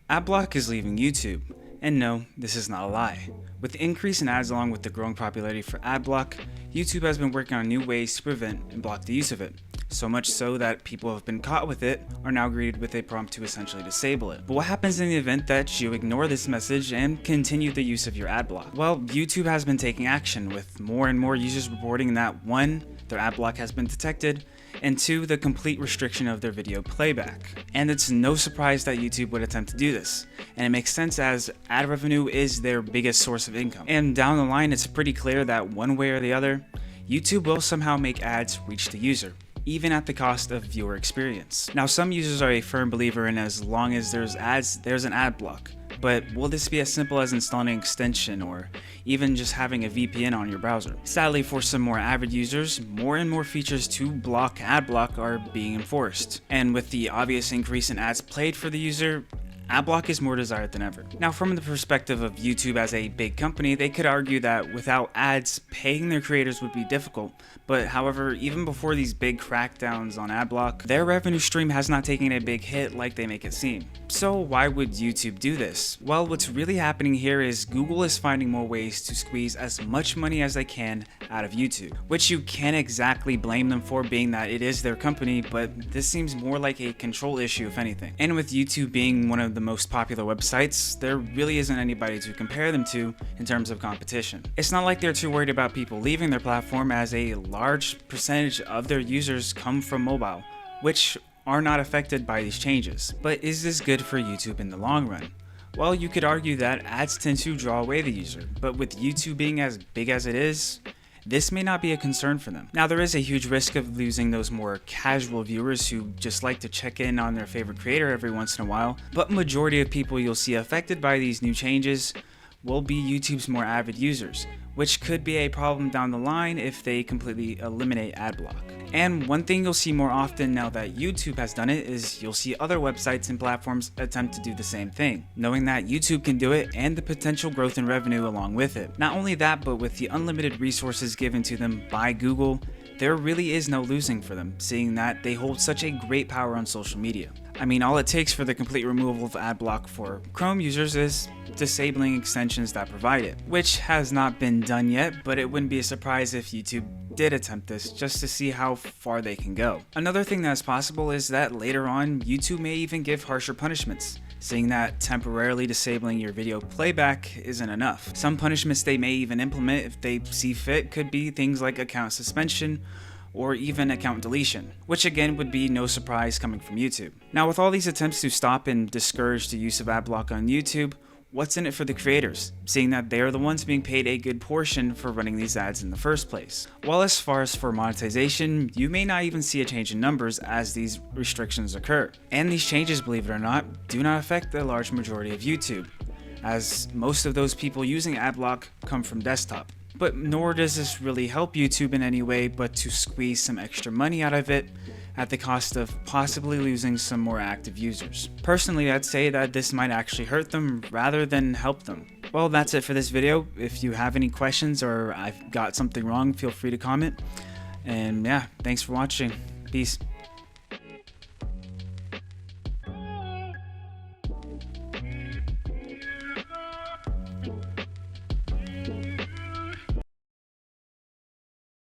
Adblock is leaving YouTube, and no, this is not a lie. With the increase in ads along with the growing popularity for Adblock, YouTube has been working on new ways to prevent and block the use of it. So much so that people who have been caught with it are now greeted with a prompt to essentially disable it. But what happens in the event that you ignore this message and continue the use of your adblock? Well, YouTube has been taking action, with more and more users reporting that 1. Their adblock has been detected, and 2. The complete restriction of their video playback. And it's no surprise that YouTube would attempt to do this, and it makes sense as ad revenue is their biggest source of income. And down the line, it's pretty clear that one way or the other, YouTube will somehow make ads reach the user, even at the cost of viewer experience. Now, some users are a firm believer in as long as there's ads, there's an ad block. But will this be as simple as installing an extension or even just having a VPN on your browser? Sadly, for some more avid users, more and more features to block ad block are being enforced. And with the obvious increase in ads played for the user, Adblock is more desired than ever. Now, from the perspective of YouTube as a big company, they could argue that without ads, paying their creators would be difficult. But however, even before these big crackdowns on Adblock, their revenue stream has not taken a big hit like they make it seem. So why would YouTube do this? Well, what's really happening here is Google is finding more ways to squeeze as much money as they can out of YouTube, which you can't exactly blame them for, being that it is their company, but this seems more like a control issue if anything. And with YouTube being one of the most popular websites, there really isn't anybody to compare them to in terms of competition. It's not like they're too worried about people leaving their platform, as a large percentage of their users come from mobile, which are not affected by these changes. But is this good for YouTube in the long run? Well, you could argue that ads tend to draw away the user, but with YouTube being as big as it is, this may not be a concern for them. Now, there is a huge risk of losing those more casual viewers who just like to check in on their favorite creator every once in a while, but majority of people you'll see affected by these new changes will be YouTube's more avid users, which could be a problem down the line if they completely eliminate adblock. And one thing you'll see more often now that YouTube has done it is you'll see other websites and platforms attempt to do the same thing, knowing that YouTube can do it and the potential growth in revenue along with it. Not only that, but with the unlimited resources given to them by Google, there really is no losing for them, seeing that they hold such a great power on social media. I mean, all it takes for the complete removal of adblock for Chrome users is disabling extensions that provide it, which has not been done yet, but it wouldn't be a surprise if YouTube did attempt this just to see how far they can go. Another thing that's possible is that later on, YouTube may even give harsher punishments, seeing that temporarily disabling your video playback isn't enough. Some punishments they may even implement if they see fit could be things like account suspension or even account deletion, which again would be no surprise coming from YouTube. Now, with all these attempts to stop and discourage the use of adblock on YouTube, what's in it for the creators, seeing that they're the ones being paid a good portion for running these ads in the first place? Well, as far as for monetization, you may not even see a change in numbers as these restrictions occur. And these changes, believe it or not, do not affect the large majority of YouTube, as most of those people using adblock come from desktop. But nor does this really help YouTube in any way but to squeeze some extra money out of it at the cost of possibly losing some more active users. Personally, I'd say that this might actually hurt them rather than help them. Well, that's it for this video. If you have any questions or I've got something wrong, feel free to comment. And yeah, thanks for watching. Peace.